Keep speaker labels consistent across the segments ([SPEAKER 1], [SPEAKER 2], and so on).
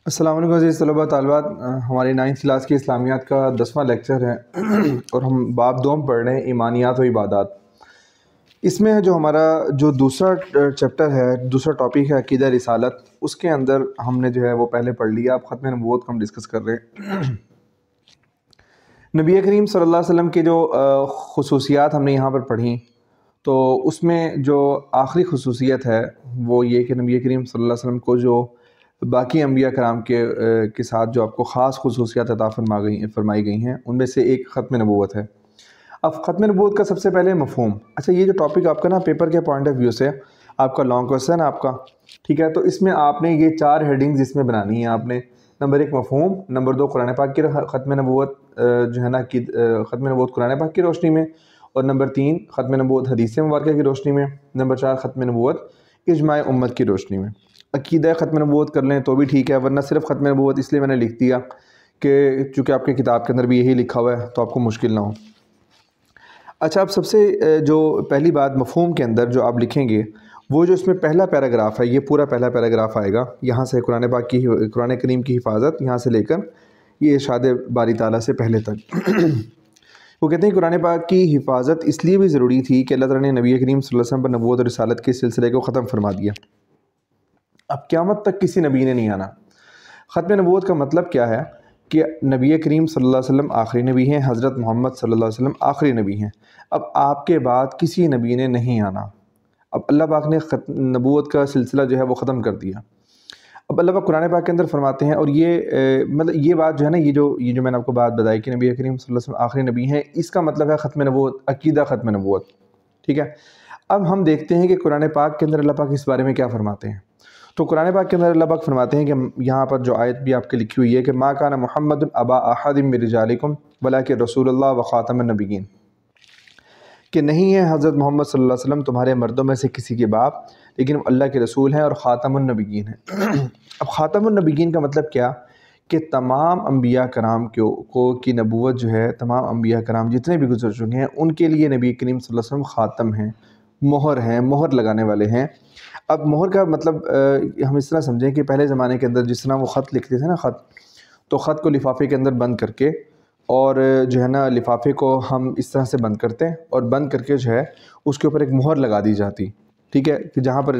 [SPEAKER 1] السلام علیکم عزیز طلباء طالبات، ہماری 9th کلاس کی اسلامیات کا 10واں لیکچر ہے اور ہم باب دوم پڑھ رہے ہیں، ایمانیات و عبادات۔ اس میں جو ہمارا دوسرا چیپٹر ہے، دوسرا ٹاپک ہے عقیدہ رسالت، اس کے اندر ہم نے جو ہے وہ پہلے پڑھ لیا۔ اب ختم نبوت کو ہم ڈسکس کر رہے ہیں۔ نبی کریم صلی اللہ علیہ وسلم کی جو خصوصیات ہم نے یہاں پر پڑھی، تو اس میں جو آخری خصوصیت ہے وہ یہ کہ نبی کریم صلی اللہ علیہ وسلم کو جو باقی انبیاء کرام کے ساتھ جو آپ کو خاص خصوصیات عطا فرمائی گئی ہیں، ان میں سے ایک ختم نبوت ہے۔ اب ختم نبوت کا سب سے پہلے مفہوم، اچھا یہ جو ٹاپک آپ کا نا پیپر کے پوائنٹ آف ویو سے آپ کا لانگ کوسچن آپ کا، ٹھیک ہے، تو اس میں آپ نے یہ 4 ہیڈنگز اس میں بنانی ہیں آپ نے۔ نمبر 1 مفہوم، نمبر 2 قرآن پاک کی ختم نبوت جو ہے نا ختم نبوت قرآن پاک کی روشنی میں، اور نمبر 3 ختم نبوت حدیث مبارکہ کی روشنی میں، نمبر 4 ختم نبوت اجماع امت کی روشنی میں۔ عقیدہ ختم نبوت کر لیں تو بھی ٹھیک ہے، ورنہ صرف ختم نبوت اس لیے میں نے لکھ دیا کہ چونکہ آپ کی کتاب کے اندر بھی یہی لکھا ہوا ہے تو آپ کو مشکل نہ ہو۔ اچھا، اب سب سے جو پہلی بات مفہوم کے اندر جو آپ لکھیں گے، وہ جو اس میں پہلا پیراگراف ہے، یہ پورا پہلا پیراگراف آئے گا یہاں سے قرآن کریم کی حفاظت، یہاں سے لے کر یہ ارشاد باری تعالیٰ سے پہلے تک۔ وہ کہتے ہیں قرآن پاک کی حفاظت اس لیے بھی ضروری تھی کہ اللہ تعالیٰ نے نبی کریم صلی اللہ علیہ وسلم پر نبوت اور رسالت کے سلسلے کو ختم فرما دیا۔ اب قیامت تک کسی نبی نے نہیں آنا۔ ختم نبوت کا مطلب کیا ہے کہ نبی کریم صلی اللہ علیہ وسلم آخری نبی ہیں، حضرت محمد صلی اللہ علیہ وسلم آخری نبی ہیں۔ اب آپ کے بعد کسی نبی نے نہیں آنا۔ اب اللہ پاک نے نبوت کا سلسلہ جو ہے وہ ختم کر دیا۔ اب اللہ پاک قرآن پاک کے اندر فرماتے ہیں، اور یہ مطلب یہ بات جو ہے نا، یہ جو میں نے آپ کو بات بتائی کہ نبی کریم صلی اللہ علیہ وسلم آخری نبی ہیں، اس کا مطلب ہے ختم نبوت، عقیدہ ختم نبوت، ٹھیک ہے۔ اب ہم دیکھتے ہیں کہ قرآن پاک کے اندر اللہ پاک اس بارے میں کیا فرماتے ہیں۔ تو قرآن پاک کے اندر اللہ پاک فرماتے ہیں کہ یہاں پر جو آیت بھی آپ کے لکھی ہوئی ہے کہ ما کان محمد ابا احد من رجالکم ولکن رسول اللہ و خاتم النبیین، کہ نہیں ہے حضرت محمد صلی اللہ علیہ وسلم تمہارے مردوں میں سے کسی کے باپ، لیکن وہ اللہ کے رسول ہیں اور خاتم النبیین ہیں۔ اب خاتم النبیین کا مطلب کیا کہ تمام انبیاء کرام کی نبوت جو ہے، تمام انبیاء کرام جتنے بھی گزر چکے ہیں ان کے لیے نبی کریم صلی اللہ علیہ وسلم خاتم ہیں، مہر ہیں، مہر لگانے والے ہیں۔ اب مہر کا مطلب ہم اس طرح سمجھیں کہ پہلے زمانے کے اندر جس طرح وہ خط لکھتے تھے نا، تو خط کو لفافے کے اندر بند کر کے، اور جو ہے نا لفافے کو ہم اس طرح سے بند کرتے ہیں، اور بند کر کے جو ہے اس کے اوپر ایک مہر لگا دی جاتی، ٹھیک ہے، کہ جہاں پر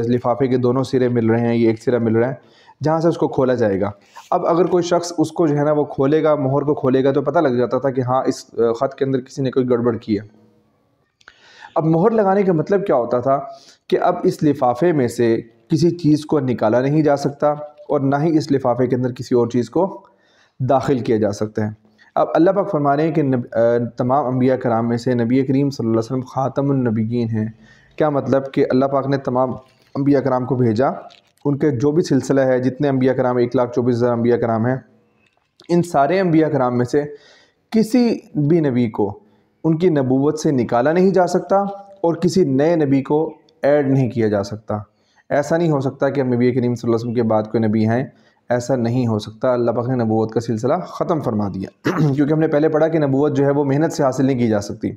[SPEAKER 1] لفافے کے دونوں سرے مل رہے ہیں، یہ ایک سرا مل رہا ہے جہاں سے اس کو کھولا جائے گا۔ اب اگر کوئی شخص اس کو جو ہے نا وہ کھولے گا، مہر کو کھولے گا، تو پتہ لگ جاتا تھا کہ ہاں اس خط کے اندر کسی نے کوئی گڑبڑ کی ہے۔ اب مہر لگانے کا مطلب کیا ہوتا تھا کہ اب اس لفافے میں سے کسی چیز کو نکالا نہیں جا سکتا، اور نہ ہی اس لفافے کے اندر کسی اور چیز کو داخل کیا جا سکتا ہے۔ اب اللہ پاک فرما رہے ہیں کہ تمام انبیاء کرام میں سے نبی کریم صلی اللہ علیہ وسلم خاتم النبیین ہیں۔ کیا مطلب کہ اللہ پاک نے تمام انبیاء کرام کو بھیجا، ان کے جو بھی سلسلہ ہے، جتنے انبیاء کرام 1,24,000 انبیاء کرام ہیں، ان سارے انبیاء کرام میں سے کسی بھی نبی کو ان کی نبوت سے نکالا نہیں جا سکتا، اور کسی نئے نبی کو ایڈ نہیں کیا جا سکتا۔ ایسا نہیں ہو سکتا کہ نبی کریم صلی اللہ علیہ وسلم کے بعد کوئی نبی ہیں، ایسا نہیں ہو سکتا۔ اللہ پاک نے نبوت کا سلسلہ ختم فرما دیا، کیونکہ ہم نے پہلے پڑھا کہ نبوت جو ہے وہ محنت سے حاصل نہیں کی جا سکتی،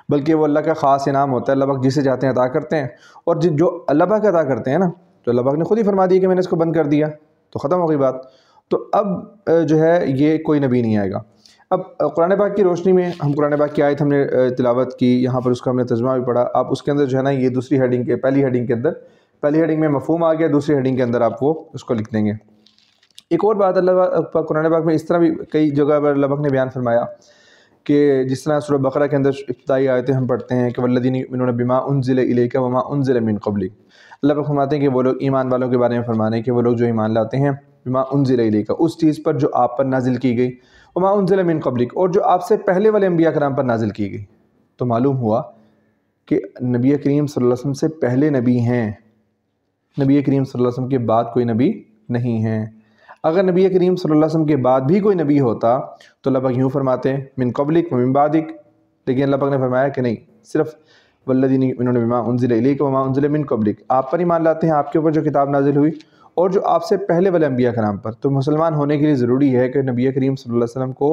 [SPEAKER 1] بلکہ وہ اللہ کا خاص انعام ہوتا ہے۔ اللہ پاک جسے چاہتے ہیں عطا کرتے ہیں، اور جو اللہ پاک عطا کرتے ہیں نا، تو اللہ پاک نے خود ہی فرما دیا کہ میں نے اس کو بند کر دیا، تو ختم ہو گئی بات۔ تو اب جو ہے یہ کوئی نبی نہیں آئے گا۔ اب قرآن پاک کی روشنی میں ہم قرآن پاک کی آیت ہم نے تلاوت کی، یہاں پر اس کا ہم نے ترجمہ بھی پڑھا۔ آپ اس کے اندر جو ہے نا یہ دوسری ہیڈنگ کے پہلی ہیڈنگ کے اندر، پہلی ہیڈنگ میں مفہوم آ گیا، دوسری ہیڈنگ کے اندر آپ وہ اس کو لکھ دیں گے۔ ایک اور بات اللہ پاک قرآن پاک میں اس طرح بھی کئی جگہ پر اللہ پاک نے بیان فرمایا کہ جس طرح سورہ بقرہ کے اندر ابتدائی آیتیں ہم پڑھتے ہیں کہ والذین یؤمنون بما انزل الیک وما انزل من قبلک، اللہ پاک فرماتے ہیں کہ وہ لوگ ایمان والوں کے بارے میں فرمانے کہ وہ لوگ جو ایمان لاتے ہیں بما انزل الیک، اس چیز پر جو آپ پر نازل کی گئی، وما انزل من قبلک، اور جو آپ سے پہلے والے انبیاء کرام پر نازل کی گئی۔ تو معلوم ہوا کہ نبی کریم صلی اللہ علیہ وسلم سے پہلے نبی ہیں، نبی کریم صلی اللہ علیہ وسلم کے بعد کوئی نبی نہیں ہیں۔ اگر نبی کریم صلی اللہ علیہ وسلم کے بعد بھی کوئی نبی ہوتا تو اللہ پاک یوں فرماتے ہیں من قبلک ومن بعدک، لیکن اللہ پاک نے فرمایا کہ نہیں، صرف والذین یؤمنون بما انزل الیک وما انزل من قبلک، آپ پر ایمان لاتے ہیں، آپ کے اوپر جو کتاب نازل ہوئی، اور جو آپ سے پہلے والے انبیاء کرام پر۔ تو مسلمان ہونے کے لیے ضروری ہے کہ نبی کریم صلی اللہ علیہ وسلم کو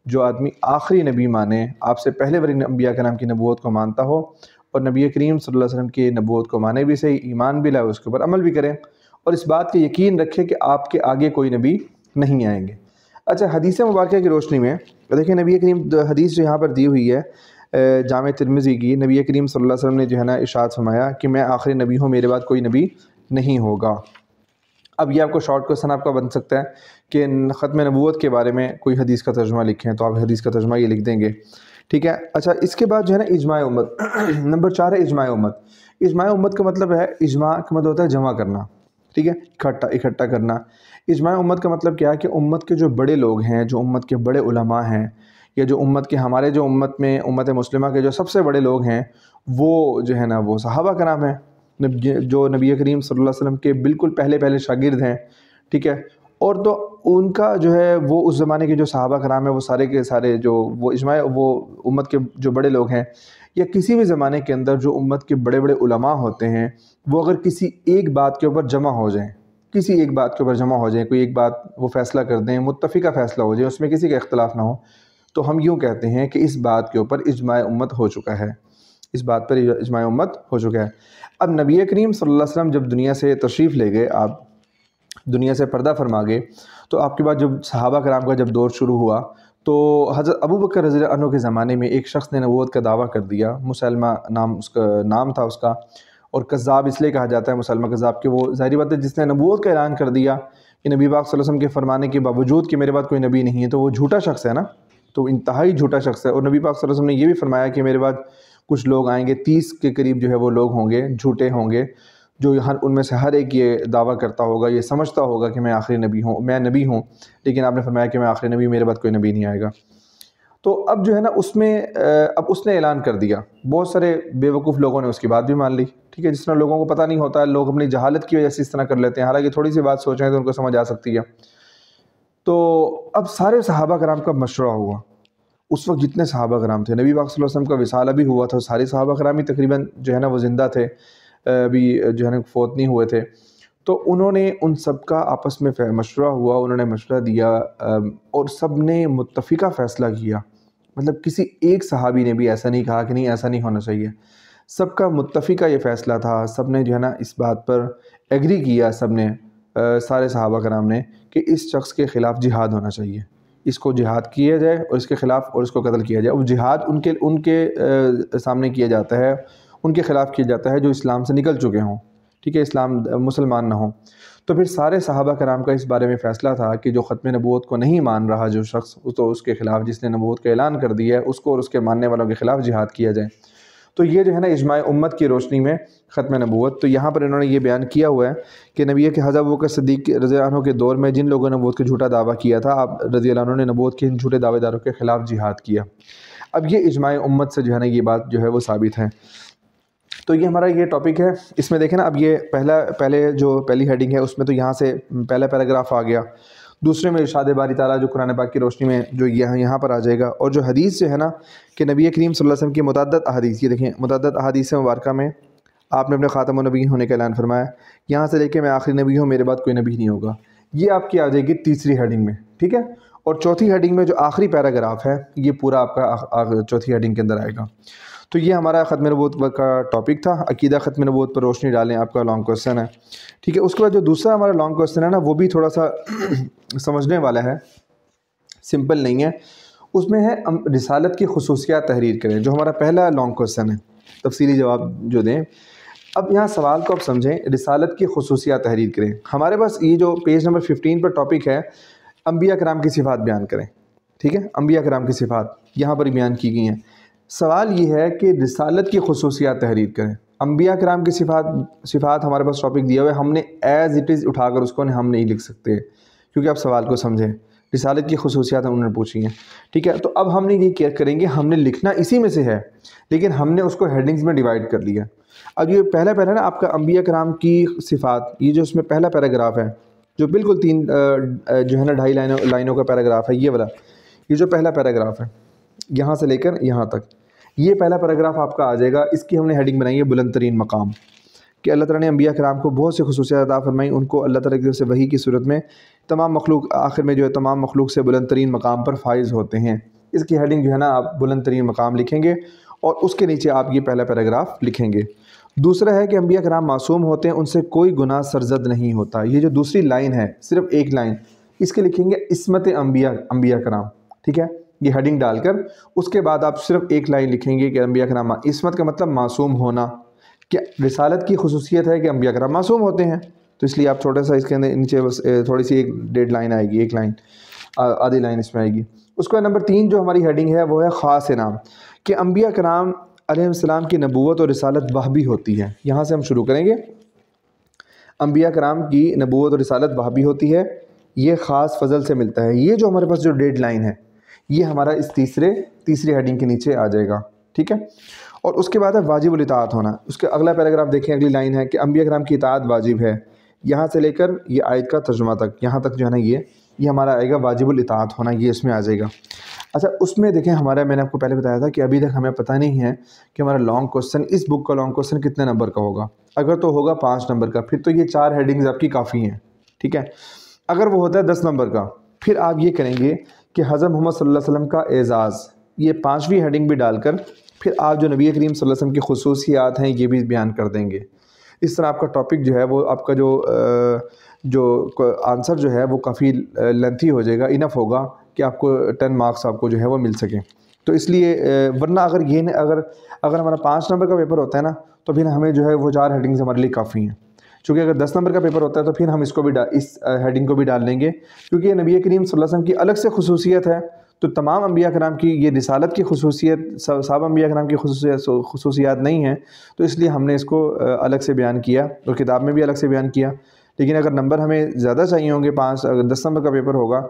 [SPEAKER 1] جو آدمی آخری نبی مانے، آپ سے پہلے والے انبیاء کرام کی نبوت کو مانتا ہو، اور نبی کریم صلی اللہ علیہ وسلم کی نبوت کو مانے بھی صحیح، ایمان بھی لائے، اس کے اوپر عمل بھی کریں، اور اس بات کا یقین رکھے کہ آپ کے آگے کوئی نبی نہیں آئیں گے۔ اچھا، حدیث مبارکہ کی روشنی میں دیکھیں نبی کریم حدیث جو یہاں پر دی ہوئی ہے جامع ترمذی کی، نبی کریم صلی اللہ علیہ وسلم نے جو ہے نا ارشاد فرمایا کہ میں آخری نبی ہوں، میرے بعد کوئی نبی نہیں ہوگا۔ اب یہ آپ کو شارٹ کوسچن آپ کا بن سکتا ہے کہ ختم نبوت کے بارے میں کوئی حدیث کا ترجمہ لکھیں، تو آپ حدیث کا ترجمہ یہ لکھ دیں گے، ٹھیک ہے۔ اچھا، اس کے بعد جو ہے نا اجماع امت نمبر 4 ہے اجماع امت۔ اجماع امت کا مطلب ہے، اجماع کا مطلب ہوتا ہے جمع کرنا، ٹھیک ہے، اکٹھا کرنا۔ اجماع امت کا مطلب کیا ہے کہ امت کے جو بڑے لوگ ہیں، جو امت کے بڑے علماء ہیں، یا جو امت کے ہمارے جو امت میں امت مسلمہ کے جو سب سے بڑے لوگ ہیں، وہ جو ہے نا وہ صحابہ کرام ہیں، جو نبی کریم صلی اللہ علیہ وسلم کے بالکل پہلے شاگرد ہیں، ٹھیک ہے۔ اور تو ان کا جو ہے وہ اس زمانے کے جو صحابہ کرام ہیں، وہ سارے کے سارے جو وہ اجماع وہ امت کے جو بڑے لوگ ہیں، یا کسی بھی زمانے کے اندر جو امت کے بڑے علماء ہوتے ہیں، وہ اگر کسی ایک بات کے اوپر جمع ہو جائیں، کوئی ایک بات وہ فیصلہ کر دیں، متفقہ فیصلہ ہو جائے، اس میں کسی کا اختلاف نہ ہو، تو ہم یوں کہتے ہیں کہ اس بات کے اوپر اجماع امت ہو چکا ہے، اس بات پر اجماع امت ہو چکا ہے۔ اب نبی کریم صلی اللہ علیہ وسلم جب دنیا سے تشریف لے گئے، آپ دنیا سے پردہ فرما گئے، تو آپ کے بعد جب صحابہ کرام کا جب دور شروع ہوا، تو حضرت ابوبکر رضی اللہ عنہ کے زمانے میں ایک شخص نے نبوت کا دعویٰ کر دیا، مسلمہ نام تھا اس کا، اور کذاب اس لیے کہا جاتا ہے مسلمہ کذاب، کہ وہ ظاہری بات ہے جس نے نبوت کا اعلان کر دیا کہ نبی پاک صلی اللہ علیہ وسلم کے فرمانے کے باوجود کہ میرے بعد کوئی نبی نہیں ہے، تو وہ جھوٹا شخص ہے نا، تو انتہائی جھوٹا شخص ہے۔ اور نبی پاک صلی اللہ علیہ وسلم نے یہ بھی فرمایا کہ میرے بعد کچھ لوگ آئیں گے، 30 کے قریب جو ہے وہ لوگ ہوں گے، جھوٹے ہوں گے، جو ان میں سے ہر ایک یہ دعویٰ کرتا ہوگا، یہ سمجھتا ہوگا کہ میں آخری نبی ہوں، میں نبی ہوں، لیکن آپ نے فرمایا کہ میں آخری نبی، میرے بعد کوئی نبی نہیں آئے گا۔ تو اب جو ہے نا اس نے اعلان کر دیا، بہت سارے بے وقوف لوگوں نے اس کی بات بھی مان لی، ٹھیک ہے، جس طرح لوگوں کو پتہ نہیں ہوتا ہے، لوگ اپنی جہالت کی وجہ سے اس طرح کر لیتے ہیں، حالانکہ تھوڑی سی بات سوچیں تو ان کو سمجھ آ سکتی ہے۔ تو اب سارے صحابہ کرام کا مشورہ ہوا، اس وقت جتنے صحابہ کرام تھے، نبی پاک صلی اللہ علیہ وسلم کا وصال ابھی ہوا تھا، سارے صحابہ کرام ہی تقریباً جو ہے نا وہ زندہ تھے، ابھی جو ہے نا فوت نہیں ہوئے تھے، تو انہوں نے ان سب کا آپس میں مشورہ ہوا، انہوں نے مشورہ دیا، اور سب نے متفقہ فیصلہ کیا، مطلب کسی ایک صحابی نے بھی ایسا نہیں کہا کہ نہیں ایسا نہیں ہونا چاہیے، سب کا متفقہ یہ فیصلہ تھا، سب نے جو ہے نا اس بات پر ایگری کیا، سب نے سارے صحابہ کرام نے، کہ اس شخص کے خلاف جہاد ہونا چاہیے، اس کو جہاد کیا جائے اور اس کے خلاف اور اس کو قتل کیا جائے۔ اور جہاد ان کے سامنے کیا جاتا ہے، ان کے خلاف کیا جاتا ہے جو اسلام سے نکل چکے ہوں، ٹھیک ہے، اسلام مسلمان نہ ہوں۔ تو پھر سارے صحابہ کرام کا اس بارے میں فیصلہ تھا کہ جو ختم نبوت کو نہیں مان رہا جو شخص، تو اس کے خلاف، جس نے نبوت کا اعلان کر دیا ہے، اس کو اور اس کے ماننے والوں کے خلاف جہاد کیا جائے۔ تو یہ جو ہے نا اجماع امت کی روشنی میں ختم نبوت، تو یہاں پر انہوں نے یہ بیان کیا ہوا ہے کہ نبی کے حضرت ابوبکر صدیق رضی اللہ عنہ کے دور میں جن لوگوں نے نبوت کا جھوٹا دعویٰ کیا تھا، آپ رضی اللہ عنہ نے نبوت کے ان جھوٹے دعوے داروں کے خلاف جہاد کیا۔ اب یہ اجماع امت سے جو ہے نا یہ بات جو ہے وہ ثابت ہے۔ تو یہ ہمارا یہ ٹاپک ہے، اس میں دیکھیں نا، اب یہ پہلی ہیڈنگ ہے، اس میں تو یہاں سے پہلا پیراگراف آ گیا، دوسرے میں ارشاد باری تعالیٰ جو قرآن پاک کی روشنی میں جو یہاں پر آ جائے گا، اور جو حدیث جو ہے نا کہ نبی کریم صلی اللہ علیہ وسلم کی متعدد احادیث، یہ دیکھیں متعدد احادیث مبارکہ میں آپ نے اپنے خاتم النبی ہونے کا اعلان فرمایا، یہاں سے لے کے میں آخری نبی ہوں، میرے بعد کوئی نبی نہیں ہوگا، یہ آپ کی آ جائے گی تیسری ہیڈنگ میں، ٹھیک ہے۔ اور چوتھی ہیڈنگ میں جو آخری پیراگراف ہے، یہ پورا آپ کا چوتھی ہیڈنگ کے اندر آئے گا۔ تو یہ ہمارا ختم نبوت کا ٹاپک تھا، عقیدہ ختم نبوت پر روشنی ڈالیں، آپ کا لانگ کوسچن ہے، ٹھیک ہے۔ اس کے بعد جو دوسرا ہمارا لانگ کوسچن ہے نا، وہ بھی تھوڑا سا سمجھنے والا ہے، سمپل نہیں ہے، اس میں ہے رسالت کی خصوصیات تحریر کریں، جو ہمارا پہلا لانگ کوسچن ہے، تفصیلی جواب جو دیں۔ اب یہاں سوال کو آپ سمجھیں، رسالت کی خصوصیات تحریر کریں، ہمارے پاس یہ جو پیج نمبر 15 پر ٹاپک ہے، انبیاء کرام کی صفات بیان کریں، ٹھیک ہے، انبیاء کرام کی صفات یہاں پر بیان کی گئی ہیں۔ سوال یہ ہے کہ رسالت کی خصوصیات تحریر کریں، انبیاء کرام کی صفات ہمارے پاس ٹاپک دیا ہوا ہے، ہم نے ایز اٹ از اٹھا کر اس کو ہم نہیں لکھ سکتے، کیونکہ آپ سوال کو سمجھیں، رسالت کی خصوصیات انہوں نے پوچھی ہیں، ٹھیک ہے۔ تو اب ہم نے یہ کیا کریں گے، ہم نے لکھنا اسی میں سے ہے، لیکن ہم نے اس کو ہیڈنگز میں ڈیوائڈ کر لیا۔ اب یہ پہلا نا آپ کا انبیاء کرام کی صفات، یہ جو اس میں پہلا پیراگراف ہے، جو بالکل 3 جو ہے نا 2.5 لائنوں کا پیراگراف ہے، یہ والا، یہ جو پہلا پیراگراف ہے یہاں سے لے کر یہاں تک، یہ پہلا پیراگراف آپ کا آ جائے گا، اس کی ہم نے ہیڈنگ بنائی ہے بلند ترین مقام، کہ اللہ تعالیٰ نے انبیاء کرام کو بہت سی خصوصیات عطا فرمائی، ان کو اللہ تعالیٰ کی طرف سے وحی کی صورت میں تمام مخلوق آخر میں جو ہے تمام مخلوق سے بلند ترین مقام پر فائز ہوتے ہیں۔ اس کی ہیڈنگ جو ہے نا آپ بلند ترین مقام لکھیں گے، اور اس کے نیچے آپ یہ پہلا پیراگراف لکھیں گے۔ دوسرا ہے کہ انبیاء کرام معصوم ہوتے ہیں، ان سے کوئی گناہ سرزد نہیں ہوتا. یہ جو دوسری لائن ہے، صرف ایک لائن، اس کے لکھیں گے عصمت انبیاء کرام. ٹھیک ہے، یہ ہیڈنگ ڈال کر اس کے بعد آپ صرف ایک لائن لکھیں گے کہ انبیاء کرام. عصمت کا مطلب معصوم ہونا، کہ رسالت کی خصوصیت ہے کہ انبیاء کرام معصوم ہوتے ہیں. تو اس لیے آپ چھوٹا سا اس کے اندر نیچے بس تھوڑی سی ایک ڈیڑھ لائن آئے گی، ایک لائن آدھی لائن اس میں آئے گی. اس کے بعد نمبر 3 جو ہماری ہیڈنگ ہے وہ ہے خاص انعام، کہ انبیاء کرام علیہ السلام کی نبوت اور رسالت وحبی ہوتی ہے. یہاں سے ہم شروع کریں گے. انبیاء کرام کی نبوت اور رسالت وحبی ہوتی ہے، یہ خاص فضل سے ملتا ہے. یہ جو ہمارے پاس جو ڈیڑھ لائن ہے یہ ہمارا اس تیسری ہیڈنگ کے نیچے آ جائے گا. ٹھیک ہے، اور اس کے بعد ہے واجب الاطاعت ہونا. اس کے اگلا پیراگراف دیکھیں، اگلی لائن ہے کہ انبیاء کرام کی اطاعت واجب ہے. یہاں سے لے کر یہ آیت کا ترجمہ تک، یہاں تک جو ہے نا یہ ہمارا آئے گا واجب الاطاعت ہونا، یہ اس میں آ جائے گا. اچھا، اس میں دیکھیں ہمارا، میں نے آپ کو پہلے بتایا تھا کہ ابھی تک ہمیں پتہ نہیں ہے کہ ہمارا لانگ کوسچن، اس بک کا لانگ کوسچن کتنے نمبر کا ہوگا. اگر تو ہوگا 5 نمبر کا، پھر تو یہ 4 ہیڈنگز آپ کی کافی ہیں. ٹھیک ہے، اگر وہ ہوتا ہے 10 نمبر کا، پھر آپ یہ کریں گے کہ حضرت محمد صلی اللہ علیہ وسلم کا اعزاز، یہ 5ویں ہیڈنگ بھی ڈال کر پھر آپ جو نبی کریم صلی اللہ علیہ وسلم کی خصوصیات ہیں یہ بھی بیان کر دیں گے. اس طرح آپ کا ٹاپک جو ہے وہ آپ کا جو آنسر جو ہے وہ کافی لینتھی ہو جائے گا، انف ہوگا کہ آپ کو 10 مارکس آپ کو جو ہے وہ مل سکیں. تو اس لیے ورنہ اگر ہمارا 5 نمبر کا پیپر ہوتا ہے نا تو پھر ہمیں جو ہے وہ 4 ہیڈنگز ہمارے لیے کافی ہیں. چونکہ اگر 10 نمبر کا پیپر ہوتا ہے تو پھر ہم اس کو بھی اس ہیڈنگ کو بھی ڈال لیں گے، کیونکہ یہ نبی کریم صلی اللہ علیہ وسلم کی الگ سے خصوصیت ہے. تو تمام انبیاء کرام کی یہ رسالت کی خصوصیت، سب انبیاء کرام کی خصوصیات نہیں ہیں، تو اس لیے ہم نے اس کو الگ سے بیان کیا اور کتاب میں بھی الگ سے بیان کیا. لیکن اگر نمبر ہمیں زیادہ چاہیے ہوں گے، 10 نمبر کا پیپر ہوگا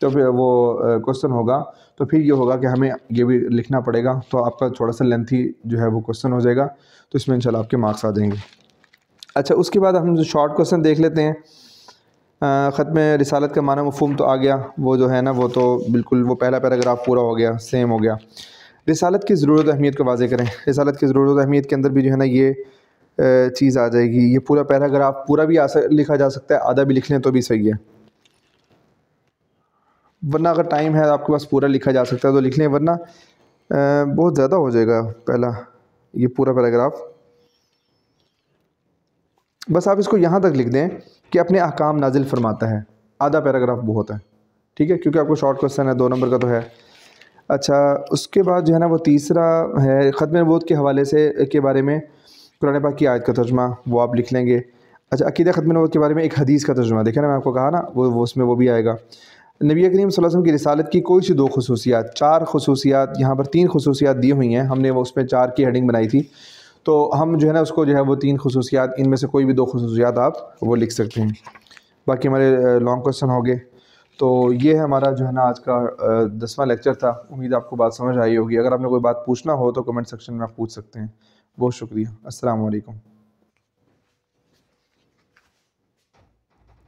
[SPEAKER 1] تو پھر وہ کوسچن ہوگا، تو پھر یہ ہوگا کہ ہمیں یہ بھی لکھنا پڑے گا. تو آپ کا تھوڑا سا لینتھی جو ہے وہ کوسچن ہو جائے گا، تو اس میں انشاءاللہ آپ کے مارکس آ جائیں گے. اچھا، اس کے بعد ہم جو شارٹ کوسچن دیکھ لیتے ہیں. ختم رسالت کا معنی مفہوم تو آ گیا، وہ جو ہے نا وہ تو بالکل وہ پہلا پیراگراف پورا ہو گیا، سیم ہو گیا. رسالت کی ضرورت و اہمیت کو واضح کریں. رسالت کی ضرورت و اہمیت کے اندر بھی جو ہے نا یہ چیز آ جائے گی. یہ پورا پیراگراف پورا بھی لکھا جا سکتا ہے، آدھا بھی لکھ لیں تو بھی صحیح ہے. ورنہ اگر ٹائم ہے آپ کے پاس پورا لکھا جا سکتا ہے تو لکھ لیں، ورنہ بہت زیادہ ہو جائے گا پہلا یہ پورا پیراگراف. بس آپ اس کو یہاں تک لکھ دیں کہ اپنے احکام نازل فرماتا ہے. آدھا پیراگراف بہت ہے. ٹھیک ہے، کیونکہ آپ کو شارٹ کوسچن ہے، 2 نمبر کا تو ہے. اچھا، اس کے بعد جو ہے نا وہ تیسرا ہے ختم نبوت کے حوالے سے کے بارے میں قرآن پاک کی آیت کا ترجمہ، وہ آپ لکھ لیں گے. اچھا، عقیدہ ختم نبوت کے بارے میں ایک حدیث کا ترجمہ، دیکھیں نا میں آپ کو کہا نا وہ اس میں وہ بھی آئے گا. نبی کریم صلی اللہ علیہ وسلم کی رسالت کی کوئی سی 2 خصوصیات، 4 خصوصیات، یہاں پر 3 خصوصیات دی ہوئی ہیں، ہم نے وہ اس میں 4 کی ہیڈنگ بنائی تھی. تو ہم جو ہے نا اس کو جو ہے وہ 3 خصوصیات، ان میں سے کوئی بھی 2 خصوصیات آپ وہ لکھ سکتے ہیں. باقی ہمارے لانگ کوسچن ہو گئے. تو یہ ہمارا جو ہے نا آج کا 10واں لیکچر تھا. امید آپ کو بات سمجھ آئی ہوگی. اگر آپ نے کوئی بات پوچھنا ہو تو کمنٹ سیکشن میں آپ پوچھ سکتے ہیں. بہت شکریہ. السلام علیکم.